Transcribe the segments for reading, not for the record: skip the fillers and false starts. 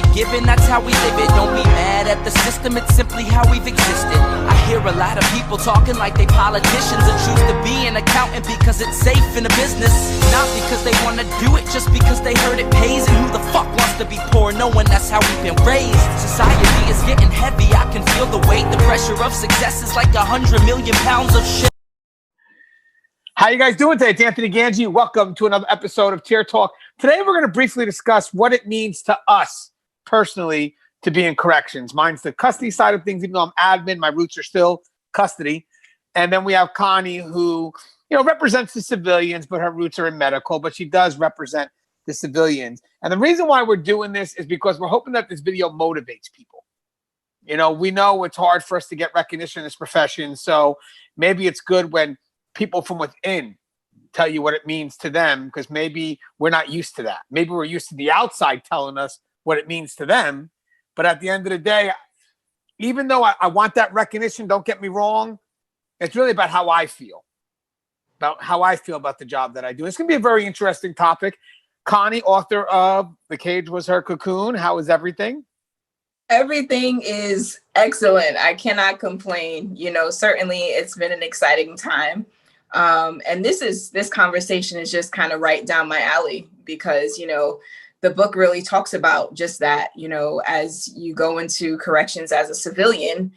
you're given, that's how we live it. Don't be mad at the system, it's simply how we've existed. I hear a lot of people talking like they politicians and choose to be an accountant because it's safe in a business. Not because they want to do it, just because they heard it pays. And who the fuck wants to be poor knowing that's how we've been raised? Society is getting heavy, I can feel the weight. The pressure of success is like 100 million pounds of shit. How you guys doing today? It's Anthony Gangi. Welcome to another episode of Tier Talk. Today we're going to briefly discuss what it means to us personally to be in corrections. Mine's the custody side of things, even though I'm admin, my roots are still custody. And then we have Connie, who, represents the civilians, but her roots are in medical, but she does represent the civilians. And the reason why we're doing this is because we're hoping that this video motivates people. We know it's hard for us to get recognition in this profession, so maybe it's good when people from within tell you what it means to them, because maybe we're not used to that. Maybe we're used to the outside telling us what it means to them. But at the end of the day, even though I want that recognition, don't get me wrong, it's really about how I feel about the job that I do. It's going to be a very interesting topic. Connie, author of The Cage Was Her Cocoon. How is everything? Everything is excellent. I cannot complain. Certainly it's been an exciting time. And this conversation is just kind of right down my alley because, the book really talks about just that, as you go into corrections as a civilian,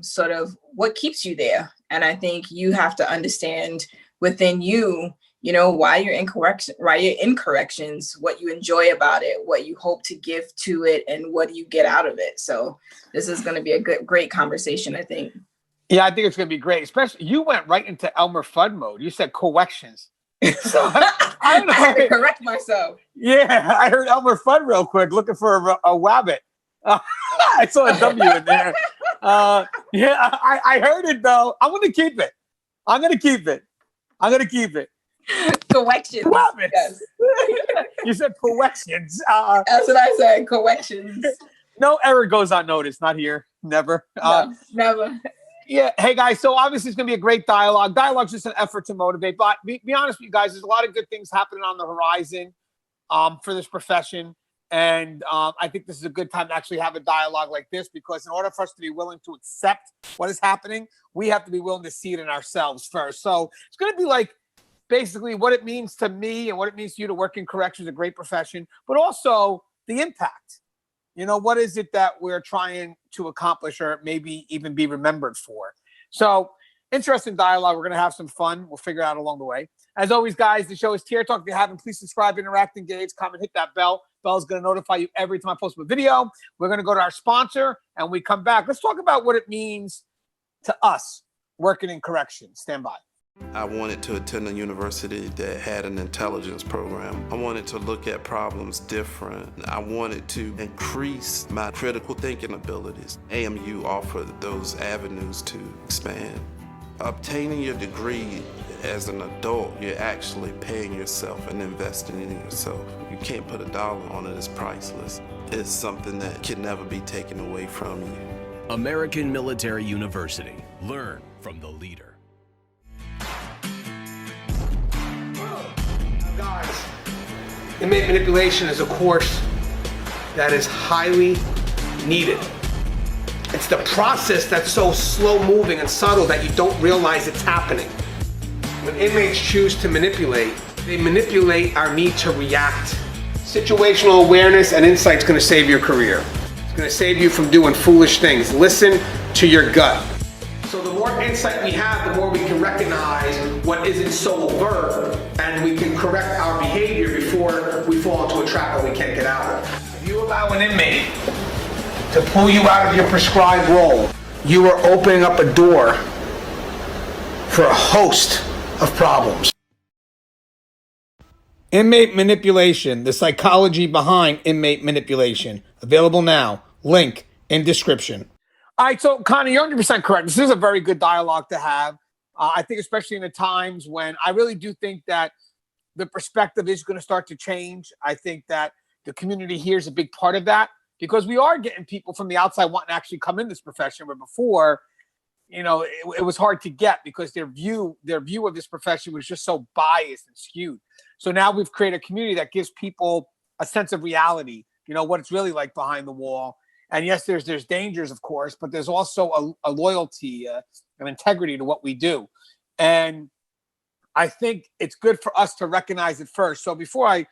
sort of what keeps you there. And I think you have to understand within you, why you're in corrections, what you enjoy about it, what you hope to give to it, and what do you get out of it. So this is going to be a great conversation, I think. Yeah, I think it's going to be great. Especially, you went right into Elmer Fudd mode. You said corrections. So I don't know. I had to correct myself. Yeah, I heard Elmer Fudd real quick, looking for a wabbit. I saw a W in there. I heard it though. I'm going to keep it. Corrections. Yes. You said corrections. That's what I said. Corrections. No error goes unnoticed. Not here. Never. No, never. Yeah. Hey, guys. So obviously it's going to be a great dialogue. Dialogue's just an effort to motivate. But be honest with you guys, there's a lot of good things happening on the horizon for this profession. And I think this is a good time to actually have a dialogue like this, because in order for us to be willing to accept what is happening, we have to be willing to see it in ourselves first. So it's going to be like basically what it means to me and what it means to you to work in corrections, a great profession, but also the impact. What is it that we're trying to accomplish or maybe even be remembered for? So interesting dialogue. We're going to have some fun. We'll figure it out along the way. As always, guys, the show is Tier Talk. If you haven't, please subscribe, interact, engage, comment, hit that bell. Bell is going to notify you every time I post a video. We're going to go to our sponsor and we come back. Let's talk about what it means to us working in corrections. Stand by. I wanted to attend a university that had an intelligence program. I wanted to look at problems different. I wanted to increase my critical thinking abilities. AMU offered those avenues to expand. Obtaining your degree as an adult, you're actually paying yourself and investing in yourself. You can't put a dollar on it, it's priceless. It's something that can never be taken away from you. American Military University. Learn from the leader. Guys, inmate manipulation is a course that is highly needed. It's the process that's so slow moving and subtle that you don't realize it's happening. When inmates choose to manipulate, they manipulate our need to react. Situational awareness and insight is going to save your career. It's going to save you from doing foolish things. Listen to your gut. So the more insight we have, the more we can recognize what isn't so overt, and we can correct our behavior before we fall into a trap that we can't get out of. If you allow an inmate to pull you out of your prescribed role, you are opening up a door for a host of problems. Inmate manipulation, the psychology behind inmate manipulation. Available now. Link in description. All right, so Connie, you're 100% correct. This is a very good dialogue to have. I think especially in the times when I really do think that the perspective is going to start to change. I think that the community here is a big part of that, because we are getting people from the outside wanting to actually come in this profession, where before, it was hard to get because their view of this profession was just so biased and skewed. So now we've created a community that gives people a sense of reality, what it's really like behind the wall. And yes, there's dangers, of course, but there's also a loyalty, an integrity to what we do. And I think it's good for us to recognize it first. So before I,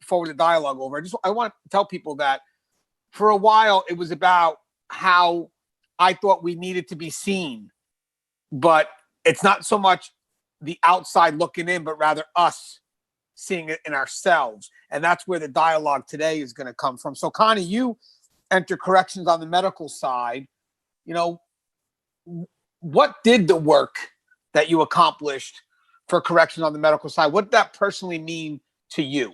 forward the dialogue over, I want to tell people that for a while it was about how I thought we needed to be seen, but it's not so much the outside looking in, but rather us seeing it in ourselves. And that's where the dialogue today is going to come from. So Connie, you enter corrections on the medical side. What did the work that you accomplished for corrections on the medical side, what did that personally mean to you?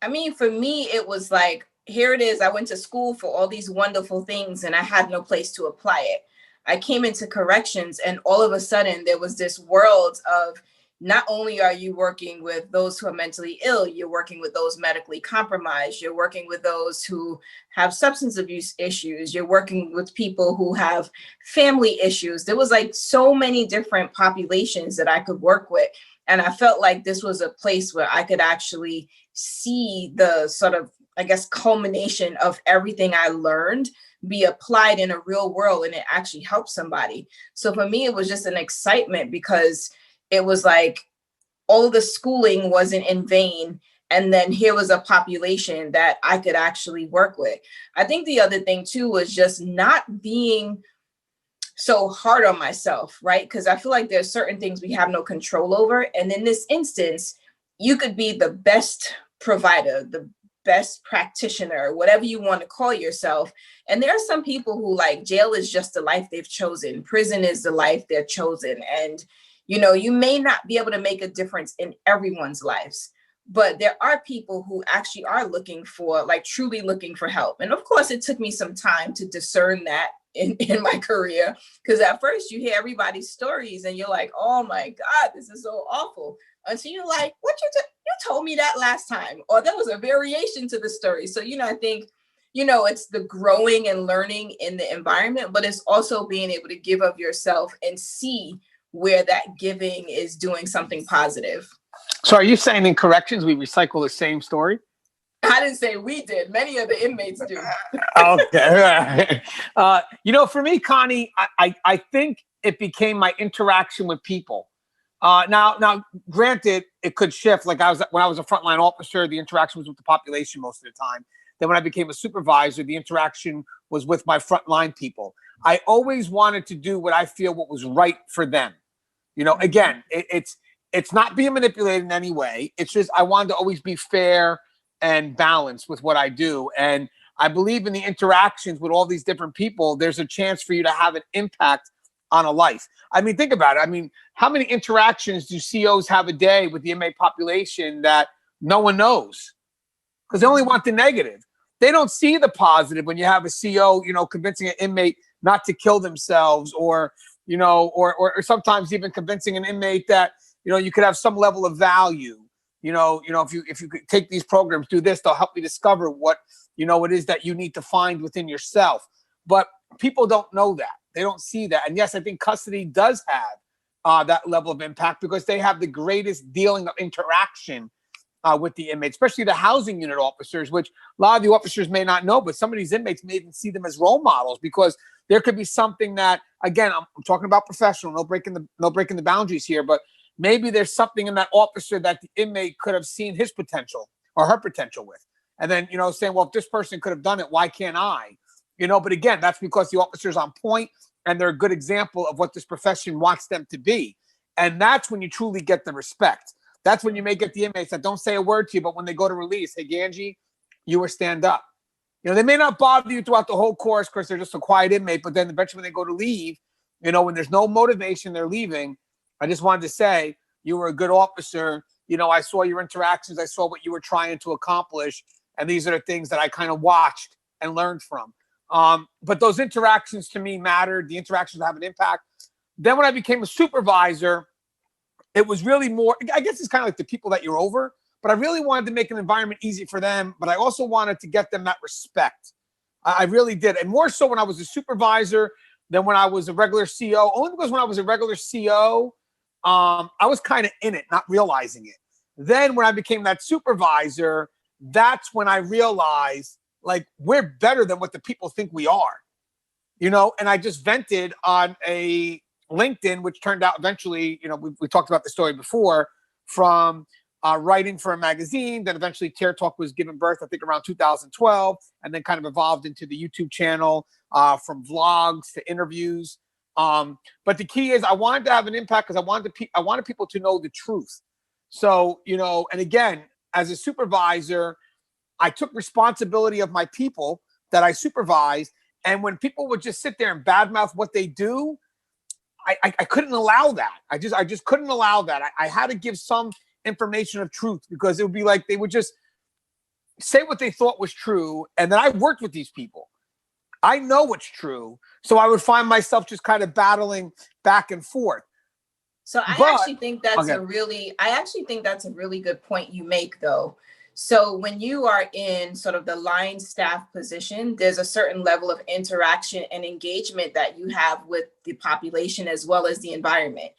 I mean, for me, it was like, here it is. I went to school for all these wonderful things and I had no place to apply it. I came into corrections and all of a sudden there was this world of, not only are you working with those who are mentally ill, you're working with those medically compromised, you're working with those who have substance abuse issues, you're working with people who have family issues. There was like so many different populations that I could work with. And I felt like this was a place where I could actually see the sort of, I guess, culmination of everything I learned be applied in a real world and it actually helped somebody. So for me, it was just an excitement because it was like all the schooling wasn't in vain. And then here was a population that I could actually work with. I think the other thing too was just not being so hard on myself, right? Because I feel like there's certain things we have no control over. And in this instance, you could be the best provider, the best practitioner, whatever you want to call yourself. And there are some people who like jail is just the life they've chosen. Prison is the life they're chosen. And you may not be able to make a difference in everyone's lives, but there are people who actually are looking for, like truly looking for help. And of course, it took me some time to discern that in my career, because at first you hear everybody's stories and you're like, oh my God, this is so awful. Until you're like, you told me that last time, or there was a variation to the story. So, I think, it's the growing and learning in the environment, but it's also being able to give of yourself and see where that giving is doing something positive. So are you saying in corrections, we recycle the same story? I didn't say we did. Many of the inmates do. Okay. For me, Connie, I think it became my interaction with people. Now, granted, it could shift. Like when I was a frontline officer, the interaction was with the population most of the time. Then when I became a supervisor, the interaction was with my frontline people. I always wanted to do what I feel what was right for them. Again, it's not being manipulated in any way. It's just I wanted to always be fair and balanced with what I do. And I believe in the interactions with all these different people, there's a chance for you to have an impact on a life. I mean, think about it. I mean, how many interactions do COs have a day with the inmate population that no one knows? Because they only want the negative. They don't see the positive when you have a CO, convincing an inmate not to kill themselves, or sometimes even convincing an inmate that, you could have some level of value. If you could take these programs, do this, they'll help you discover what, it is that you need to find within yourself. But people don't know that. They don't see that. And yes, I think custody does have that level of impact because they have the greatest dealing of interaction with the inmates, especially the housing unit officers, which a lot of the officers may not know, but some of these inmates may even see them as role models because there could be something that, again, I'm talking about professional, no breaking the boundaries here, but maybe there's something in that officer that the inmate could have seen his potential or her potential with. And then, saying, well, if this person could have done it, why can't I? But again, that's because the officer's on point and they're a good example of what this profession wants them to be. And that's when you truly get the respect. That's when you may get the inmates that don't say a word to you, but when they go to release, hey, Gangi, you were stand up. They may not bother you throughout the whole course because they're just a quiet inmate, but then eventually when they go to leave, when there's no motivation, they're leaving. I just wanted to say you were a good officer. I saw your interactions. I saw what you were trying to accomplish. And these are the things that I kind of watched and learned from. But those interactions to me mattered. The interactions have an impact. Then when I became a supervisor, it was really more, I guess it's kind of like the people that you're over, but I really wanted to make an environment easy for them. But I also wanted to get them that respect. I really did. And more so when I was a supervisor than when I was a regular CO, only because when I was a regular CO, I was kind of in it, not realizing it. Then when I became that supervisor, that's when I realized, like, we're better than what the people think we are, you know? And I just vented on a LinkedIn, which turned out eventually, you know, we talked about the story before, from writing for a magazine. Then eventually Tear Talk was given birth, I think around 2012, and then kind of evolved into the YouTube channel, from vlogs to interviews. But the key is I wanted to have an impact because I wanted people to know the truth. So, you know, and again, as a supervisor, I took responsibility of my people that I supervised. And when people would just sit there and badmouth what they do, I couldn't allow that. I just couldn't allow that. I had to give some information of truth, because it would be like they would just say what they thought was true. And then I worked with these people. I know what's true. So I would find myself just kind of battling back and forth. So I actually think that's a really good point you make, though. So when you are in sort of the line staff position, there's a certain level of interaction and engagement that you have with the population as well as the environment.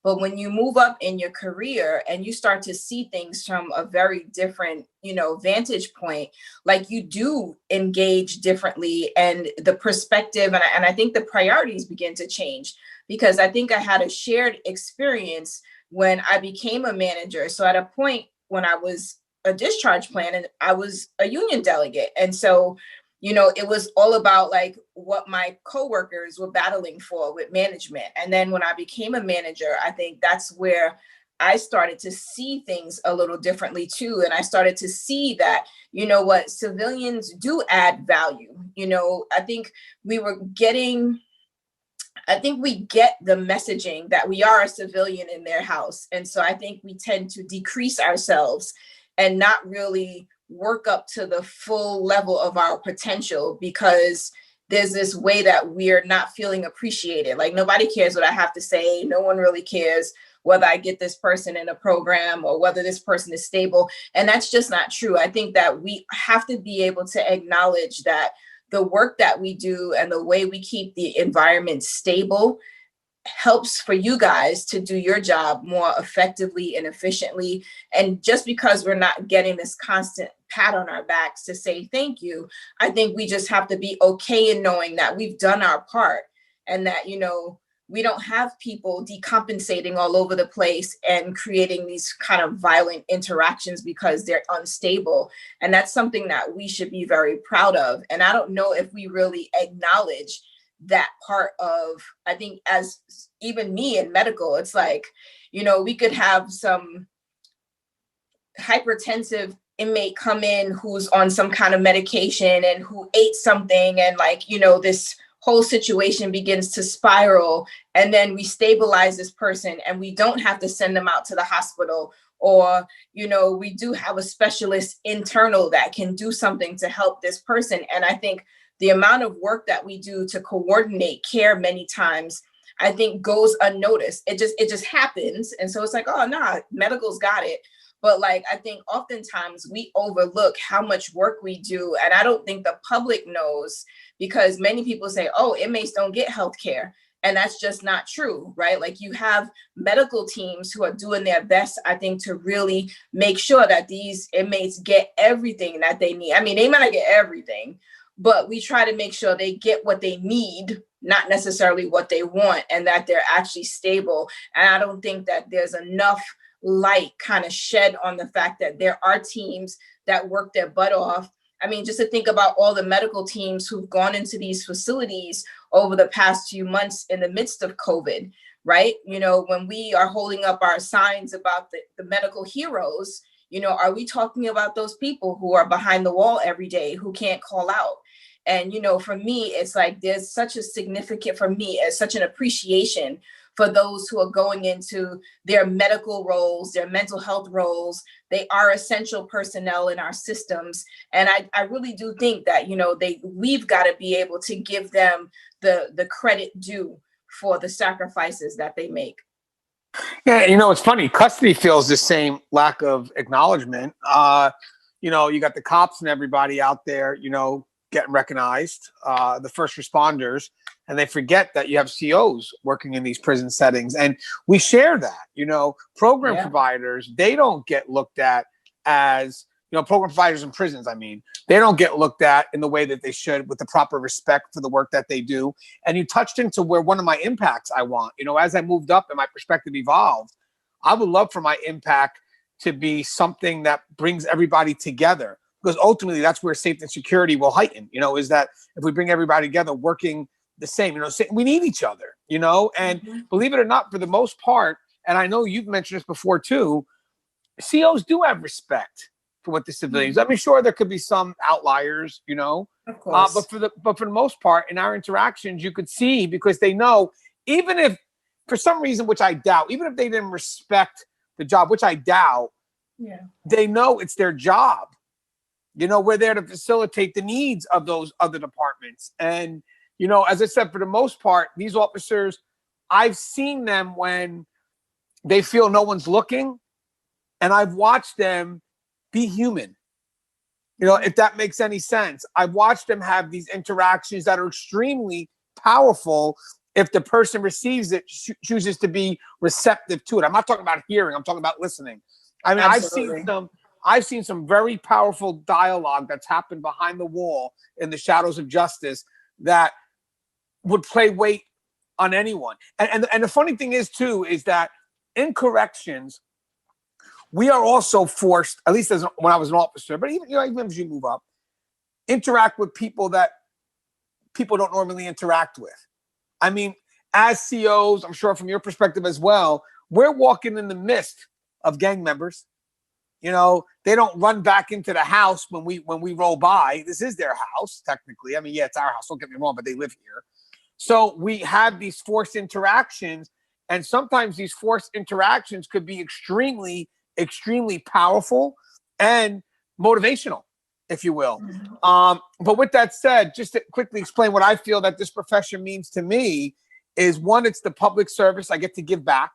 But when you move up in your career and you start to see things from a very different, you know, vantage point, like you do engage differently, and the perspective and I think the priorities begin to change, because I think I had a shared experience when I became a manager. So at a point when I was a discharge plan and I was a union delegate. And so, you know, it was all about like what my coworkers were battling for with management. And then when I became a manager, I think that's where I started to see things a little differently too. And I started to see that, you know what, civilians do add value. You know, I think we get the messaging that we are a civilian in their house. And so I think we tend to decrease ourselves and not really work up to the full level of our potential, because there's this way that we're not feeling appreciated. Like nobody cares what I have to say. No one really cares whether I get this person in a program or whether this person is stable. And that's just not true. I think that we have to be able to acknowledge that the work that we do and the way we keep the environment stable helps for you guys to do your job more effectively and efficiently. And just because we're not getting this constant pat on our backs to say thank you, I think we just have to be okay in knowing that we've done our part, and that, you know, we don't have people decompensating all over the place and creating these kind of violent interactions because they're unstable. And that's something that we should be very proud of. And I don't know if we really acknowledge that part of, I think, as even me in medical, it's like, you know, we could have some hypertensive inmate come in who's on some kind of medication and who ate something, and like, you know, this whole situation begins to spiral, and then we stabilize this person and we don't have to send them out to the hospital, or, you know, we do have a specialist internal that can do something to help this person. And I think the amount of work that we do to coordinate care many times, I think, goes unnoticed. It just happens. And so it's like, oh, nah, medical's got it. But like, I think oftentimes we overlook how much work we do. And I don't think the public knows, because many people say, oh, inmates don't get health care. And that's just not true, right? Like, you have medical teams who are doing their best, I think, to really make sure that these inmates get everything that they need. I mean, they might not get everything, but we try to make sure they get what they need, not necessarily what they want, and that they're actually stable. And I don't think that there's enough light kind of shed on the fact that there are teams that work their butt off. I mean, just to think about all the medical teams who've gone into these facilities over the past few months in the midst of COVID, right? You know, when we are holding up our signs about the medical heroes, you know, are we talking about those people who are behind the wall every day, who can't call out? And, you know, for me, it's like there's such a significant, for me, as such an appreciation for those who are going into their medical roles, their mental health roles. They are essential personnel in our systems. And I really do think that, you know, we've got to be able to give them the credit due for the sacrifices that they make. Yeah, you know, it's funny. Custody feels the same lack of acknowledgement. You know, you got the cops and everybody out there, you know, getting recognized, the first responders, and they forget that you have COs working in these prison settings. And we share that, you know, program providers, they don't get looked at as, program providers in prisons, they don't get looked at in the way that they should with the proper respect for the work that they do. And you touched into where one of my impacts I want, as I moved up and my perspective evolved, I would love for my impact to be something that brings everybody together, because ultimately that's where safety and security will heighten, is that if we bring everybody together working the same, we need each other, and believe it or not, for the most part, and I know you've mentioned this before too, COs do have respect for what the civilians. Sure, there could be some outliers, Of course. but for the most part, in our interactions, you could see, because they know, even if for some reason, which I doubt, even if they didn't respect the job, which I doubt, they know it's their job. We're there to facilitate the needs of those other departments. And, as I said, for the most part, these officers, I've seen them when they feel no one's looking, and I've watched them be human. If that makes any sense. I've watched them have these interactions that are extremely powerful if the person receives it, chooses to be receptive to it. I'm not talking about hearing, I'm talking about listening. Absolutely. I've seen some very powerful dialogue that's happened behind the wall in the shadows of justice that would play weight on anyone. And the funny thing is too, is that in corrections, we are also forced, at least when I was an officer, but even as you move up, interact with people that people don't normally interact with. As COs, I'm sure from your perspective as well, we're walking in the midst of gang members. They don't run back into the house when we roll by. This is their house, technically. It's our house, don't get me wrong, but they live here. So we have these forced interactions, and sometimes these forced interactions could be extremely, extremely powerful and motivational, if you will. But with that said, just to quickly explain what I feel that this profession means to me is, one, it's the public service. I get to give back,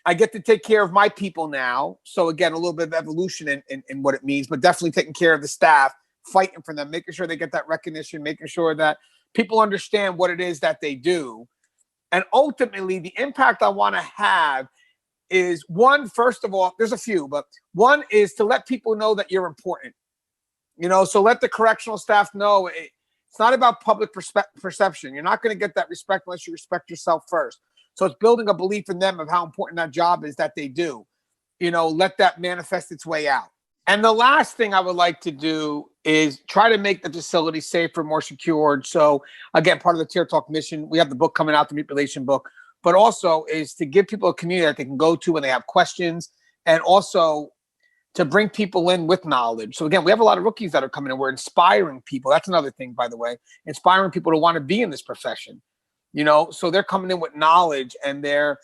I get to take care of my people now. So again, a little bit of evolution in what it means, but definitely taking care of the staff, fighting for them, making sure they get that recognition, making sure that people understand what it is that they do. And ultimately, the impact I want to have is, one, first of all, there's a few, but one is to let people know that you're important. So let the correctional staff know it's not about public perception. You're not going to get that respect unless you respect yourself first. So it's building a belief in them of how important that job is that they do. Let that manifest its way out. And the last thing I would like to do is try to make the facility safer, more secured. So again, part of the Tier Talk mission, we have the book coming out, the Manipulation book, but also is to give people a community that they can go to when they have questions, and also to bring people in with knowledge. So again, we have a lot of rookies that are coming in. We're inspiring people. That's another thing, by the way, inspiring people to want to be in this profession. So they're coming in with knowledge, and they're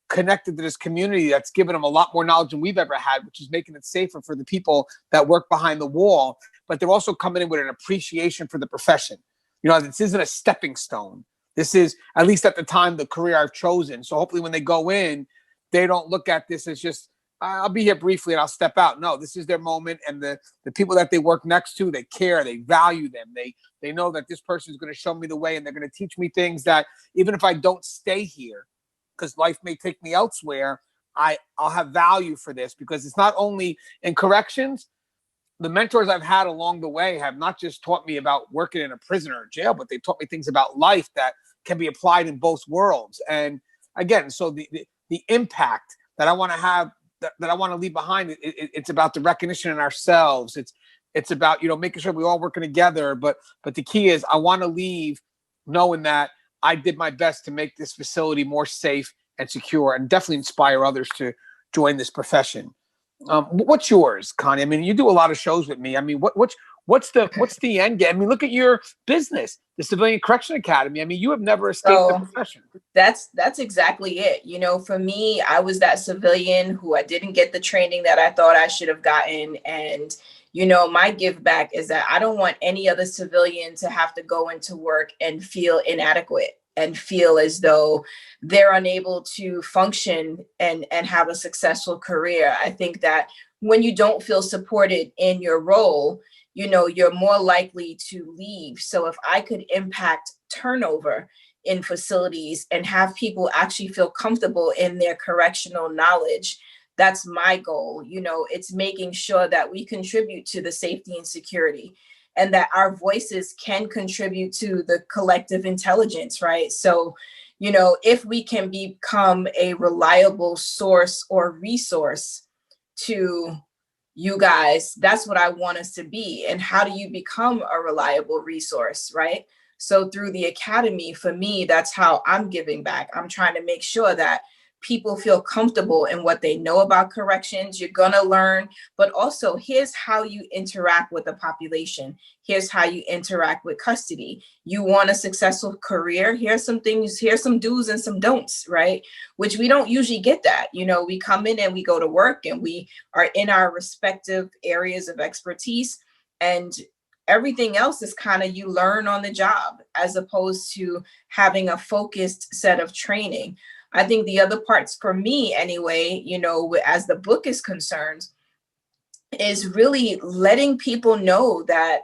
connected to this community that's given them a lot more knowledge than we've ever had, which is making it safer for the people that work behind the wall. But they're also coming in with an appreciation for the profession. This isn't a stepping stone. This is, at least at the time, the career I've chosen. So hopefully when they go in, they don't look at this as just, I'll be here briefly and I'll step out. No, this is their moment. And the people that they work next to, they care, they value them. They know that this person is going to show me the way, and they're going to teach me things that even if I don't stay here, because life may take me elsewhere, I'll have value for this, because it's not only in corrections. The mentors I've had along the way have not just taught me about working in a prison or a jail, but they've taught me things about life that can be applied in both worlds. And again, so the impact that I want to have, that I want to leave behind, it's about the recognition in ourselves. It's about, making sure we're all working together. But the key is, I want to leave knowing that I did my best to make this facility more safe and secure, and definitely inspire others to join this profession. What's yours, Connie? You do a lot of shows with me. What's the end game? Look at your business, the Civilian Correction Academy. You have never escaped the profession. That's exactly it. For me, I was that civilian who I didn't get the training that I thought I should have gotten. And, my give back is that I don't want any other civilian to have to go into work and feel inadequate and feel as though they're unable to function and have a successful career. I think that when you don't feel supported in your role, you're more likely to leave. So if I could impact turnover in facilities and have people actually feel comfortable in their correctional knowledge, that's my goal. It's making sure that we contribute to the safety and security, and that our voices can contribute to the collective intelligence, right? So, if we can become a reliable source or resource to you guys, that's what I want us to be. And how do you become a reliable resource, right? So through the academy, for me, that's how I'm giving back. I'm trying to make sure that people feel comfortable in what they know about corrections. You're going to learn, but also here's how you interact with the population. Here's how you interact with custody. You want a successful career? Here's some things, here's some do's and some don'ts, right? Which we don't usually get that. We come in and we go to work and we are in our respective areas of expertise, and everything else is kind of you learn on the job, as opposed to having a focused set of training. I think the other parts for me anyway, as the book is concerned, is really letting people know that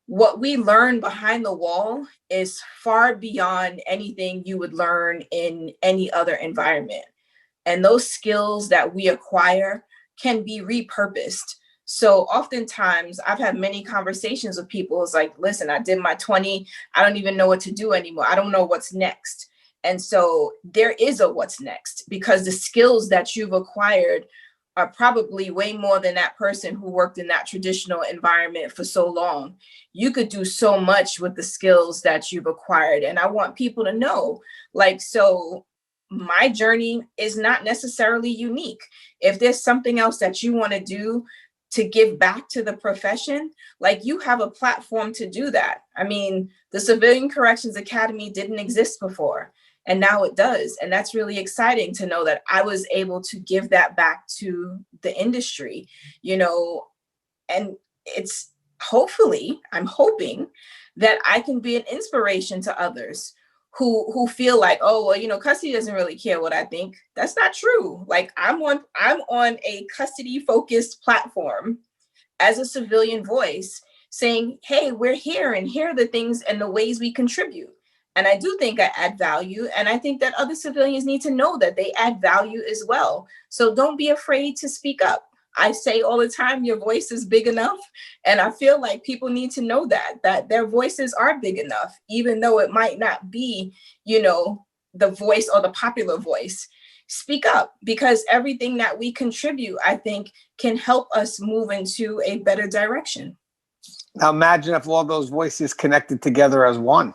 what we learn behind the wall is far beyond anything you would learn in any other environment. And those skills that we acquire can be repurposed. So oftentimes I've had many conversations with people. It's like, listen, I did my 20. I don't even know what to do anymore. I don't know what's next. And so there is a what's next, because the skills that you've acquired are probably way more than that person who worked in that traditional environment for so long. You could do so much with the skills that you've acquired. And I want people to know, so my journey is not necessarily unique. If there's something else that you want to do to give back to the profession, you have a platform to do that. I mean, the Civilian Corrections Academy didn't exist before, and now it does. And that's really exciting to know that I was able to give that back to the industry, and it's I'm hoping that I can be an inspiration to others who feel like, oh, well, custody doesn't really care what I think. That's not true. I'm on a custody focused platform as a civilian voice saying, hey, we're here, and here are the things and the ways we contribute. And I do think I add value. And I think that other civilians need to know that they add value as well. So don't be afraid to speak up. I say all the time, your voice is big enough. And I feel like people need to know that their voices are big enough, even though it might not be, the voice or the popular voice. Speak up, because everything that we contribute, I think, can help us move into a better direction. Now imagine if all those voices connected together as one.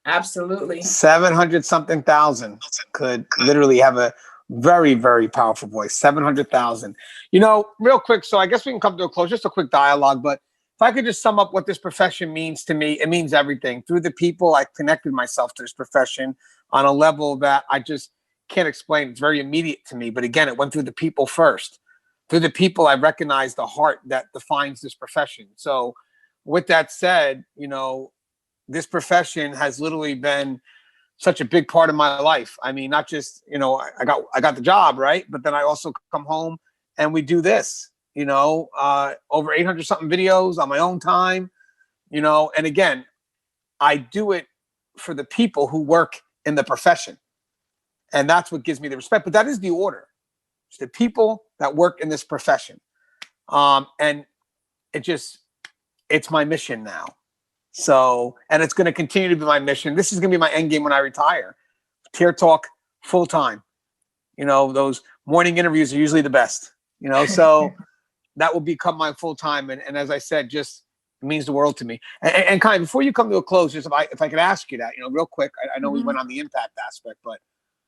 Absolutely. 700 something thousand could literally have a very, very powerful voice. 700,000. Real quick, so I guess we can come to a close, just a quick dialogue, but if I could just sum up what this profession means to me, it means everything. Through the people, I connected myself to this profession on a level that I just can't explain. It's very immediate to me. But again, it went through the people first. Through the people, I recognize the heart that defines this profession. So with that said, this profession has literally been such a big part of my life. I mean, not just, I got the job, right? But then I also come home and we do this, over 800 something videos on my own time, and again, I do it for the people who work in the profession. And that's what gives me the respect. But that is the order. It's the people that work in this profession. And it's my mission now. So, and it's going to continue to be my mission. This is going to be my end game when I retire. Tier Talk full time. Those morning interviews are usually the best, so that will become my full time. And as I said, just it means the world to me. And Connie, before you come to a close, just if I could ask you that, real quick, I know we went on the impact aspect, but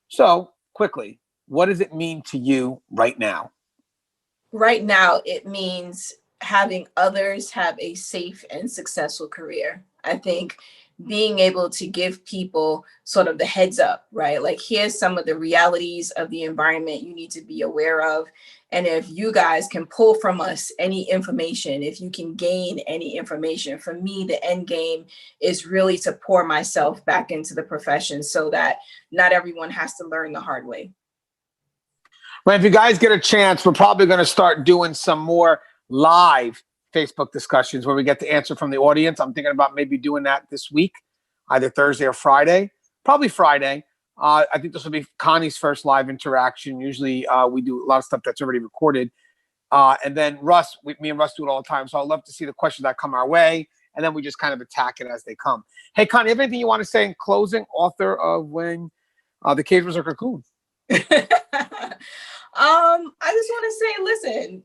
so quickly, what does it mean to you right now? Right now, it means having others have a safe and successful career. I think being able to give people sort of the heads up, right? Here's some of the realities of the environment you need to be aware of. And if you guys can pull from us any information, if you can gain any information, for me, the end game is really to pour myself back into the profession so that not everyone has to learn the hard way. Well, if you guys get a chance, we're probably going to start doing some more live Facebook discussions where we get the answer from the audience. I'm thinking about maybe doing that this week, either Thursday or Friday, probably Friday. I think this will be Connie's first live interaction. Usually we do a lot of stuff that's already recorded. And then Russ, me and Russ do it all the time. So I'd love to see the questions that come our way. And then we just kind of attack it as they come. Hey, Connie, have anything you want to say in closing, author of When the Cage Was a Cocoon? I just want to say, listen,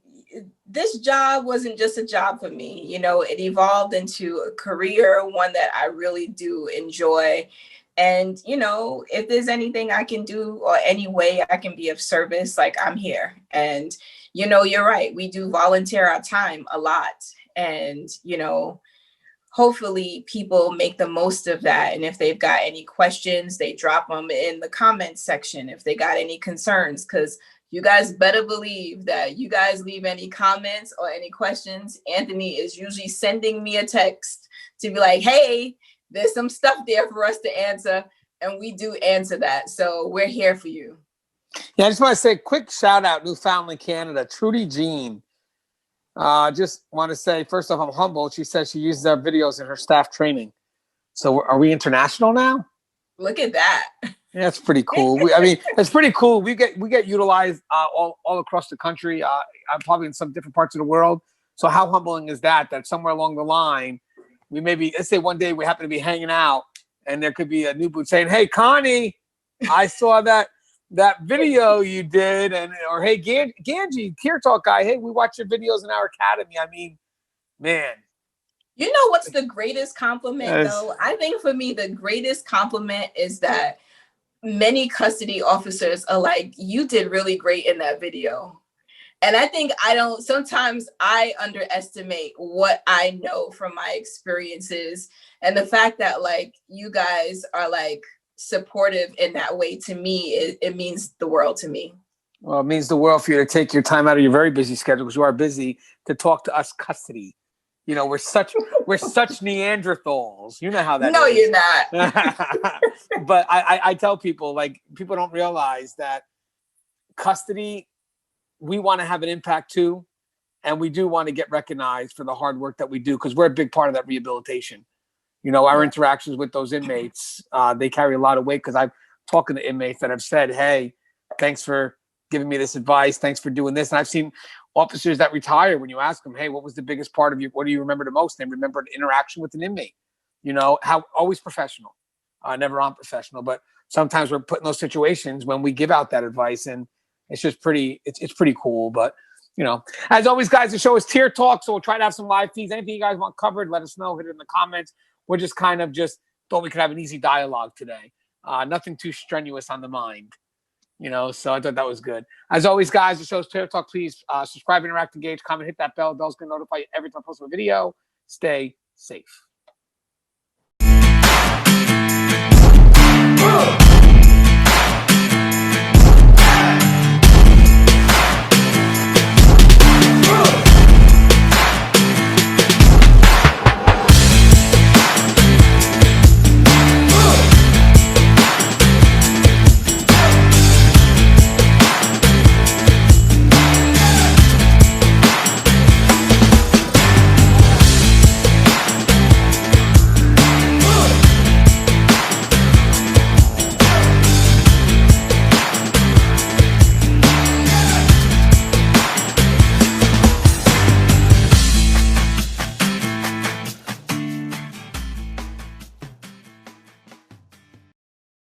this job wasn't just a job for me. You know, it evolved into a career, one that I really do enjoy. And, you know, if there's anything I can do or any way I can be of service, like, I'm here. And, you know, you're right. We do volunteer our time a lot. And, you know, hopefully people make the most of that. And if they've got any questions, they drop them in the comments section. If they got any concerns, because you guys better believe that you guys leave any comments or any questions, Anthony is usually sending me a text to be like, hey, there's some stuff there for us to answer. And we do answer that. So we're here for you. Yeah, I just want to say a quick shout out, Newfoundland, Canada, Trudy Jean. Just want to say, first off, I'm humbled. She says she uses our videos in her staff training. So are we international now? Look at that. Yeah, that's pretty cool. I mean, it's pretty cool. We get utilized all across the country. I'm probably in some different parts of the world. So how humbling is that? That somewhere along the line, we maybe, let's say one day we happen to be hanging out, and there could be a new boot saying, "Hey, Connie, I saw that video you did," or "Hey, Gangi, Tier Talk guy, hey, we watch your videos in our academy." I mean, man. You know what's the greatest compliment, though? I think for me, the greatest compliment is that many custody officers are like, you did really great in that video. And I think sometimes I underestimate what I know from my experiences. And the fact that, like, you guys are like supportive in that way, to me, it means the world to me. Well, it means the world for you to take your time out of your very busy schedule, because you are busy, to talk to us custody. You know, we're such Neanderthals. You know how that no, is. You're not. But I tell people, like, people don't realize that custody, we want to have an impact too. And we do want to get recognized for the hard work that we do, because we're a big part of that rehabilitation. You know, our interactions with those inmates, they carry a lot of weight, because I'm talking to inmates that have said, hey, thanks for giving me this advice. Thanks for doing this. And I've seen officers that retire, when you ask them, hey, what was the biggest part of you? What do you remember the most? They remember an interaction with an inmate. You know, how always professional, never unprofessional. But sometimes we're put in those situations when we give out that advice, and it's just pretty, it's pretty cool. But, you know, as always, guys, the show is Tier Talk. So we'll try to have some live feeds. Anything you guys want covered, let us know. Hit it in the comments. We're just kind of thought we could have an easy dialogue today. Nothing too strenuous on the mind. You know, so I thought that was good. As always, guys, the show's Tier Talk. Please subscribe, interact, engage, comment, hit that bell. The bell's going to notify you every time I post a video. Stay safe.